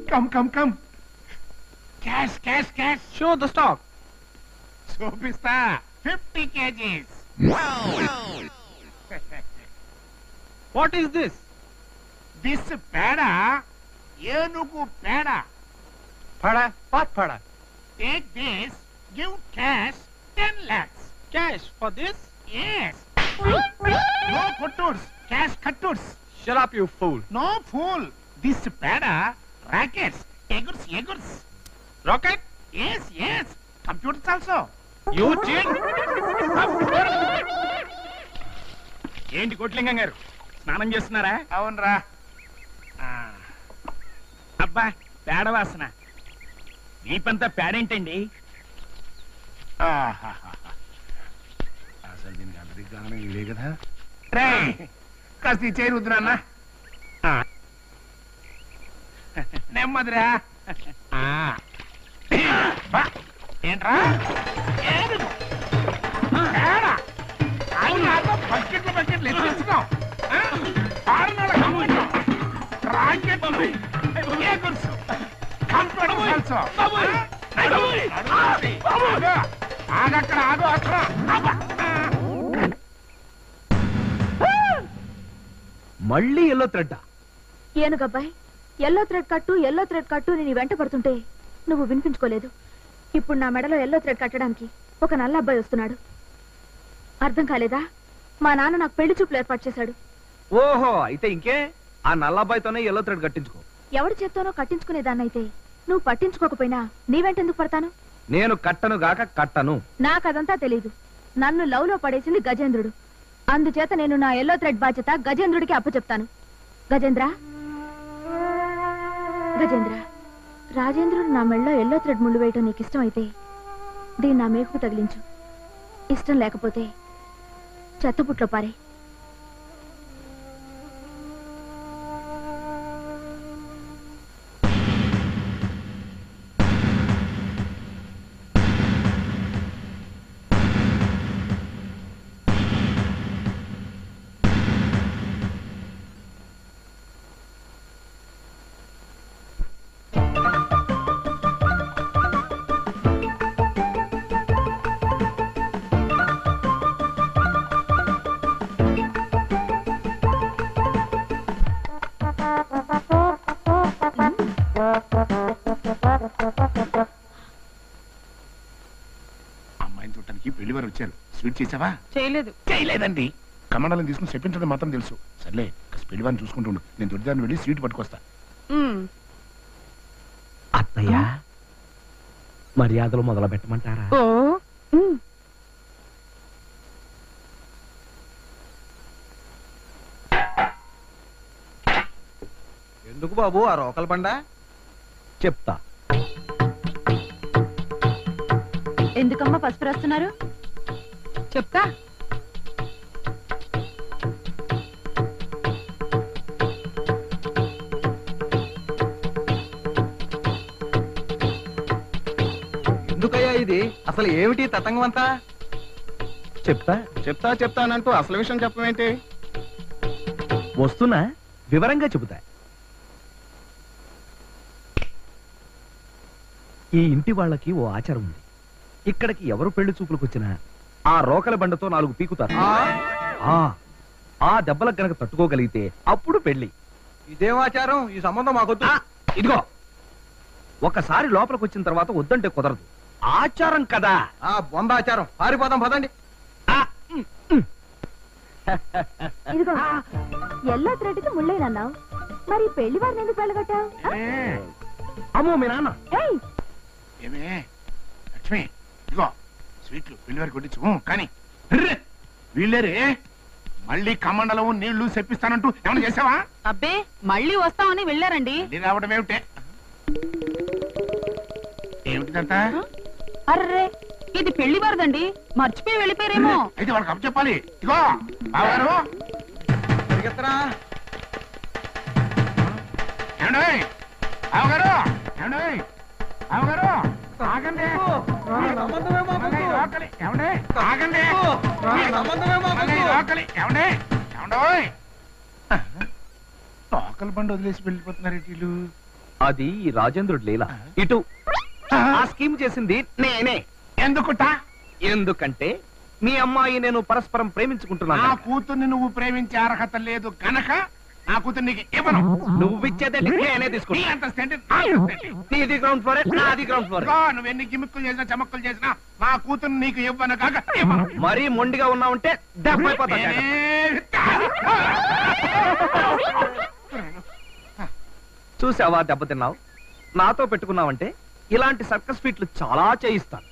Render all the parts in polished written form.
Come. Cash. Show the stock. చూపిస్తా 50 kgs. What is this? This పేడ ఏనుగు పేడ. What pada? Take this, give cash 10 lakhs. Cash for this? Yes. No kutturs, cash kutturs. Shut up, you fool. No fool. This పేడ rackets, egurs. Rocket? Yes. Computers also. You cheat. ఏంటి కోట్లింగం గారు స్నానం చేస్తున్నారా? అవునరా. అబ్బా పేడ వాసన. వీపంతా పేడేంటండి? అసలు దీనికి అందరికి కారణం ఇదే కదా. రే కాస్త ఈ చేయి రుద్దురన్నా. నెమ్మదిరా. ఏంట్రా బకెట్లు ఎత్తించుకో. ఆగక్కడ ఆగు అక్కడ. మళ్ళీ ఎల్లో థ్రెడ్. ఏనుగబ్బాయి, ఎల్లో థ్రెడ్ కట్టు నేను వెంట పడుతుంటే నువ్వు వినిపించుకోలేదు. ఇప్పుడు నా మెడలో ఎల్లో థ్రెడ్ కట్టడానికి ఒక నల్ల అబ్బాయి వస్తున్నాడు. అర్థం కాలేదా? మా నాన్న నాకు పెళ్లి చూపులు ఏర్పాటు చేశాడు. ఓహో, అయితే ఇంకే ఆ నల్ల అబ్బాయితోనే ఎల్లో థ్రెడ్ కట్టించుకో. ఎవడి చేత్తోనో కట్టించుకునేదాన్నైతే నువ్వు పట్టించుకోకపోయినా నీ వెంటెందుకు పడతాను? నేను కట్టను గాక కట్టను. నాకదంతా తెలీదు. నన్ను లవ్ లో పడేసింది గజేంద్రుడు. అందుచేత నేను నా ఎల్లో థ్రెడ్ బాధ్యత గజేంద్రుడికి అప్పచెప్తాను. గజేంద్ర, రాజేంద్రుడు నా మెళ్ళలో ఎల్లో థ్రెడ్ ముళ్ళు వేయటం నీకు ఇష్టం అయితే దీన్ని నా మేకుకు తగిలించు. ఇష్టం లేకపోతే చెత్తపుట్లో పారే. అమ్మాయిని చూడటానికి పెళ్లి వారు వచ్చారు. స్వీట్ చేసావా? చేయలేదండి. కమండలం తీసుకుని చెప్పించడం మాత్రం తెలుసు. సర్లే పెళ్లి వారిని చూసుకుంటుండు. నేను దొరిదాన్ని వెళ్ళి స్వీట్ పట్టుకొస్తా. అత్తయ్య, మర్యాదలు మొదలు పెట్టమంటారా? ఎందుకు బాబు ఆ రోకల బండ? చెప్తా. ఎందుకమ్మా పసుపు రాస్తున్నారు? చెప్తా. ఎందుకయ్యా ఇది? అసలు ఏమిటి తతంగం అంతా? చెప్తానంటూ అసలు విషయం చెప్పమేంటి? వస్తున్నా, వివరంగా చెబుతా. ఈ ఇంటి వాళ్ళకి ఓ ఆచారం ఉంది. ఇక్కడికి ఎవరు పెళ్లి చూపులకు వచ్చినా ఆ రోకల బండతో 4 పీకుతారు. ఆ దెబ్బలకు గనక తట్టుకోగలిగితే అప్పుడు పెళ్లి. ఇదేం ఆచారం? ఈ సంబంధం మాకొద్దు. ఇదిగో, ఒకసారి లోపలికి వచ్చిన తర్వాత వద్దంటే కుదరదు. ఆచారం కదా. బొంద ఆచారం. పారిపోదాం పదండి. ఇదిగో, ఎల్లో థ్రెడ్కి ముళ్ళేనన్నావు, మరి పెళ్లి వారిని ఎందుకు వెళ్ళగొట్టావు? అమ్మో మీ నాన్న. ఏమే లక్ష్మి, ఇదిగో స్వీట్లు పెళ్లి వారికి కొట్టించు. కానీ వీళ్ళేరే మళ్ళీ కమండలం నీళ్లు చెప్పిస్తానంటూ ఏమైనా చేసావా? అబ్బే, మళ్ళీ వస్తామని వెళ్ళారండి. రావడం ఏమిటే? ఏమిటిదంతా? అర్రే, ఇది పెళ్లి వారదండి. మర్చిపోయి వెళ్ళిపోయారేమో. అయితే వాళ్ళకి అప్పు చెప్పాలి. ఇదిగో బావగారు, ఏమండి బావగారు, ఏమండి బావగారు, ఆగండి. ఏమండి ఆగండి. ఏమండి ఏమండోయ్, లోకల్ బండి వదిలేసి వెళ్ళిపోతున్నారు వీళ్ళు. అది ఈ రాజేంద్రుడి లీల. ఇటు ఆ స్కీమ్ చేసింది నేనే. ఎందుకుటా? ఎందుకంటే మీ అమ్మాయి నేను పరస్పరం ప్రేమించుకుంటున్నాను నా కనుక. కూతుర్ని నువ్వు ప్రేమించే అర్హత లేదు గనక నా కూతురు నీకు ఇవ్వను. నువ్వు ఇచ్చేదే నేనే నీ తీసుకుంటా. అంతస్తు ఏంటి? నా అంతస్తు ఏంటి? నీది గ్రౌండ్ ఫ్లోర్, నాది గ్రౌండ్ ఫ్లోర్. ఇదిగో, నువ్వు ఎన్ని గిమ్మిక్కులు చేసినా చమక్కులు చేసినా నా కూతురు నీకు ఇవ్వను కాక ఇవ్వను. మరీ మొండిగా ఉన్నావంటే దెబ్బైపోతా. చూసావా దెబ్బతిన్నావు? నాతో పెట్టుకున్నావంటే ఇలాంటి సర్కస్ ఫీట్లు చాలా చేయిస్తాను.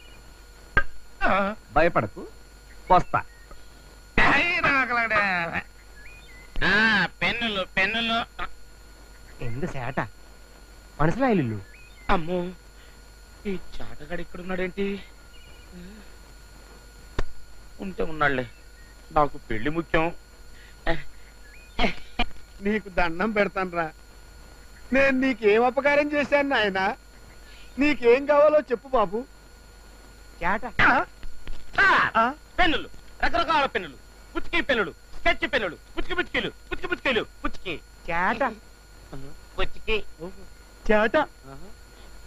భయపడకు, వస్తా. పెన్నులు పెన్నులు. എന്ത് ചേട്ടാ മനസ്സിലായില്ലല്ലോ. అమ్మో, ఈ చాటగాడు ఇక్కడ ఉన్నాడేంటి? ఉంటే ఉన్నాళ్లే, నాకు పెళ్లి ముఖ్యం. నీకు దండం పెడతానురా. నేను నీకేం అపకారం చేశాను నాయన? నీకేం కావాలో చెప్పు బాబు. చేట పెన్నులు, రకరకాల పెన్నులు, పుచ్చుకి పెన్నులు, స్కెచ్ పెన్నులు, పుచ్చుకి పుచ్చుకీలు, పుచ్చుకి పుచ్చుకీలు, పుచ్చుకి చేట పుచ్చుకి చేట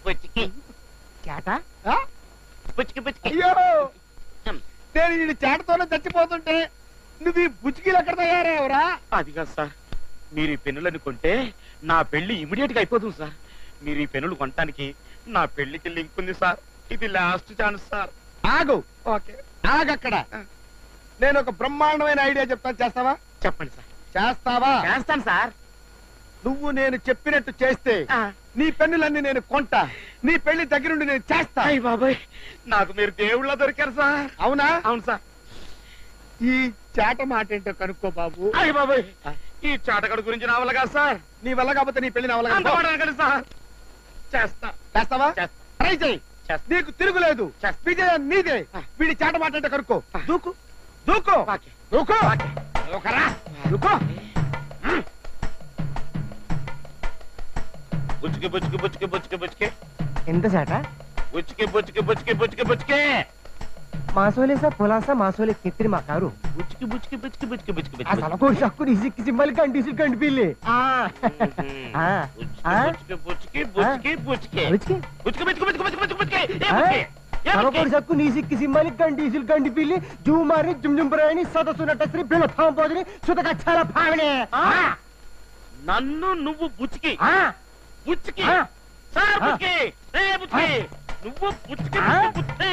పుచ్చుకి చేట. పుచ్చుకి పుచ్చుకి. అయ్యో, నేను ఈ చేటతోనే చచ్చిపోతుంటే నువ్వు ఈ బుచ్చికీలు ఎక్కడ తయారయ్యావురా? అది కాదు సార్, మీరు ఈ పెన్నులను కొంటే నా పెళ్లి ఇమిడియట్ గా అయిపోతుంది సార్. మీరు ఈ పెన్నులు కొనటానికి నా పెళ్లికి లింక్ ఉంది సార్. ఇది లాస్ట్ ఛాన్స్ సార్. ఆగు. ఓకే, ఆగక్కడ. నేను ఒక బ్రహ్మాండమైన ఐడియా చెప్తాను, చేస్తావా? చెప్పండి సార్. చేస్తావా? చేస్తాను సార్. నువ్వు నేను చెప్పినట్టు చేస్తే నీ పెన్నులన్నీ నేను కొంటా, నీ పెళ్లి దగ్గరుండి నేను చేస్తా. అయ్య బాబాయ్, నాకు మీరు దేవుళ్ళ దొరికారు సార్. అవునా? అవును సార్. ఈ చేట మాట ఏంటో కనుక్కో బాబు. అయ్య బాబాయ్, ఈ చాటగడు గురించి నా వల్ల కాదు సార్. నీ వల్ల కాకపోతే నీ పెళ్లి నా వల్ల అంత కాదు. మాట అనకండి సార్. చేస్తా. చేస్తావా? చేస్తా. ట్రై చేయి. చేస్తా. నీకు తిరుగులేదు. చేస్తా. విజయం నీదే. వీడి చేట మాట ఏంటో కనుక్కో. దూకు దూకు ఓకే. దూకు ఓకే. దూకరా. దూకు. బుచ్చుకి బుచ్చుకి బుచ్చుకి బుచ్చుకి బుచ్చుకి ఎంత చేట? బుచ్చుకి బుచ్చుకి బుచ్చుకి బుచ్చుకి బుచ్చుకి మాసోలేసా పొలాసా మాసోలే కెత్తిరి మా కారు. బుచ్చుకి బుచ్చుకి బుచ్చుకి బుచ్చుకి బుచ్చుకి ఆ బుచ్చుకి సలకోడి సక్కుని ఇసిక్కి సింబల్ కంటి కంటి పిల్లి. బుచ్చుకి బుచ్చుకి బుచ్చుకి బుచ్చుకి బుచ్చుకి బుచ్చుకి బుచ్చుకి బుచ్చుకి బుచ్చుకి ఏ బుచ్చుకి? ఏ సలకోడి బుచ్చుకి? సక్కు నీ సిక్కి సింబల్ కంటి కంటి పిల్లి జూమారి జుంజుంపరాయని సదస్సు నటశ్రీ బిల థాంపోదిని సుతక చల భావనే. నన్ను నువ్వు బుచ్చుకి బుచ్చుకి సార్ బుచ్చుకి ఏ బుచ్చుకి నువ్వు బుచ్చుకి బుచ్చుకి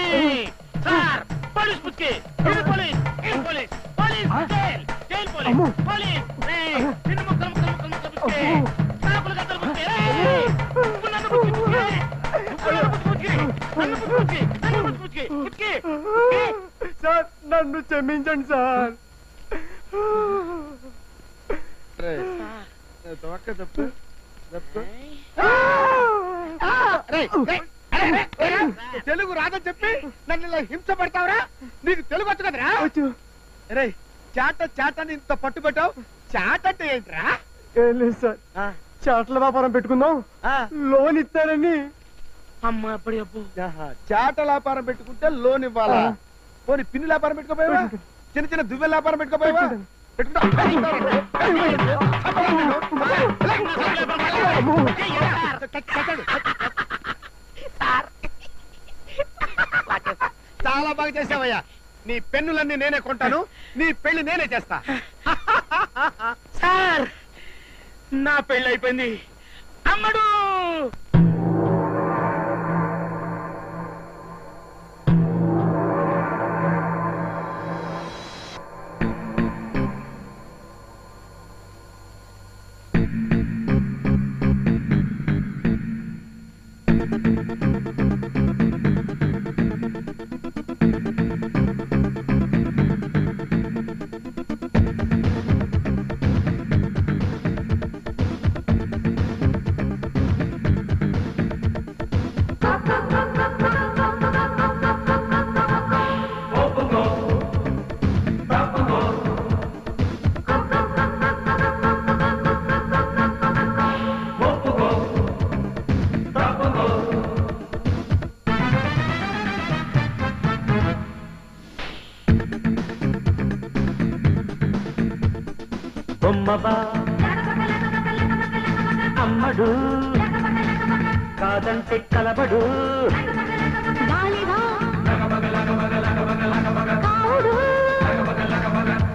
సార్ పోలీస్ బుచ్చుకి ఇది పోలీస్ ఇది police police jail jail police police నిన్ను ముక్కలు ముక్కలు ముక్కలు ముక్కలు బుచ్చుకి కాకులు గద్దలు బుచ్చుకి నువ్వు నన్ను బుచ్చుకి నన్ను బుచ్చుకి నన్ను బుచ్చుకి బుచ్చుకి సార్ నన్ను క్షమించండి సార్. తెలుగు రాదని చెప్పి నన్ను ఇలా హింస పెడతావురా? నీకు తెలుగు వచ్చు కదరా? రే చాట చాటని ఇంత పట్టు పెట్టావు. చాట అంటే ఏంట్రా? ఏం లేదు సార్, చాటల వ్యాపారం పెట్టుకుందాం, లోన్ ఇస్తారని. అమ్మా అప్పుడు అప్పు చాట వ్యాపారం పెట్టుకుంటే లోన్ ఇవ్వాలా? పోనీ పిన్ని వ్యాపారం పెట్టుకోపోయావా? చిన్న చిన్న దువ్వెల వ్యాపారం పెట్టుకోపోయావా? చాలా బాగా చేసావయ్యా. నీ పెన్నులన్నీ నేనే కొంటాను, నీ పెళ్లి నేనే చేస్తా. సార్ నా పెళ్ళి అయిపోయింది. అమ్మడు బొమ్మబా అమ్మడు కాదంటే కలబడు గాలివా కావుడు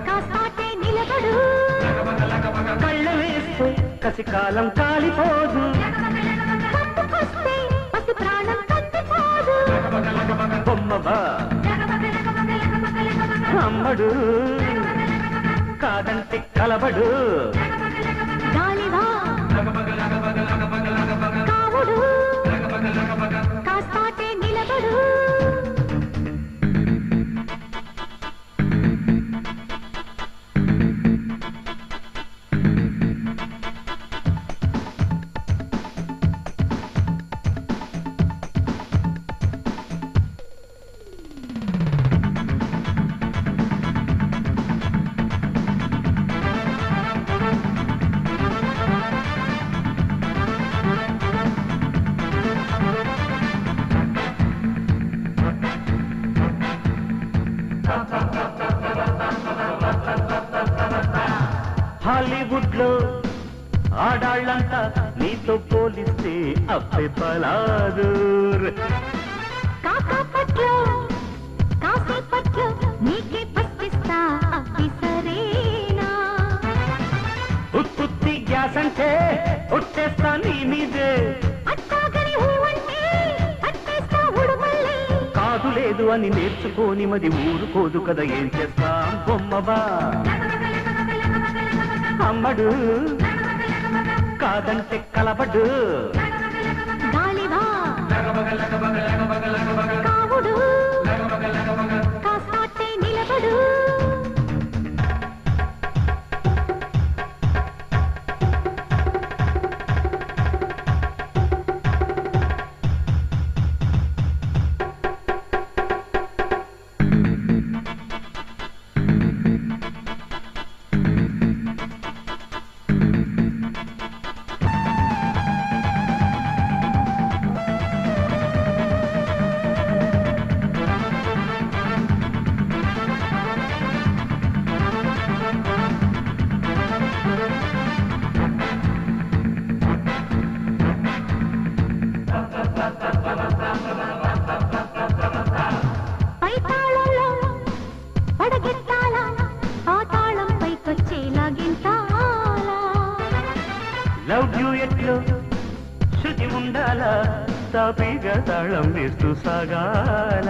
కాస్తాటే నిలబడు కళ్ళ వేస్తే కసికాలం కాలిపోదు కప్పుకొస్తే పసి ప్రాణం కత్తిపోదు బొమ్మవా అమ్మడు కాదంటే కలబడు గాలివా కావుడు కాస్తాటే నిలబడు హాలీవుడ్ లో ఆడాళ్ళంతా నీతో పోలిస్తే అప్పే పలాదూర్ కాకాపట్లో కాసేపట్లో నీకే పట్టిస్తా అవి సరేనా ఉత్తుత్తి గ్యాస్ అంటే ఒట్టేస్తా నీ మీదే అట్టాగని ఊవంటే అట్టేస్తా ఉడుమల్లి కాదు లేదు అని నేర్చుకోని మది ఊరుకోదు కదా ఏం చేస్తాం బొమ్మవా అమ్మడు కాదంటే కలబడు గాలివా కావుడు కాస్తాటే నిలబడు పైతాళంలో పడగెత్తాల పాతాళం పైకొచ్చేలా గింతాలా లవ్ డ్యూయెట్లో శృతి ఉండాలా తాపీగా తాళం వేస్తూ సాగాల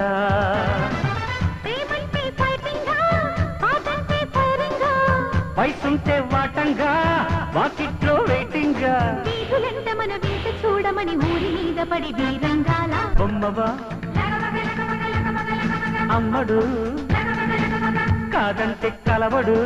ప్రేమంటే ఫైటింగా పాటంటే ఫైరింగా వయసుంటే వాటంగా వాకిట్లో వెయిటింగ్గా వీధులంట మన వీట చూడమని ఊరి మీద పడి వీరంగాల బొమ్మవా అమ్మడు కాదంటే కలబడు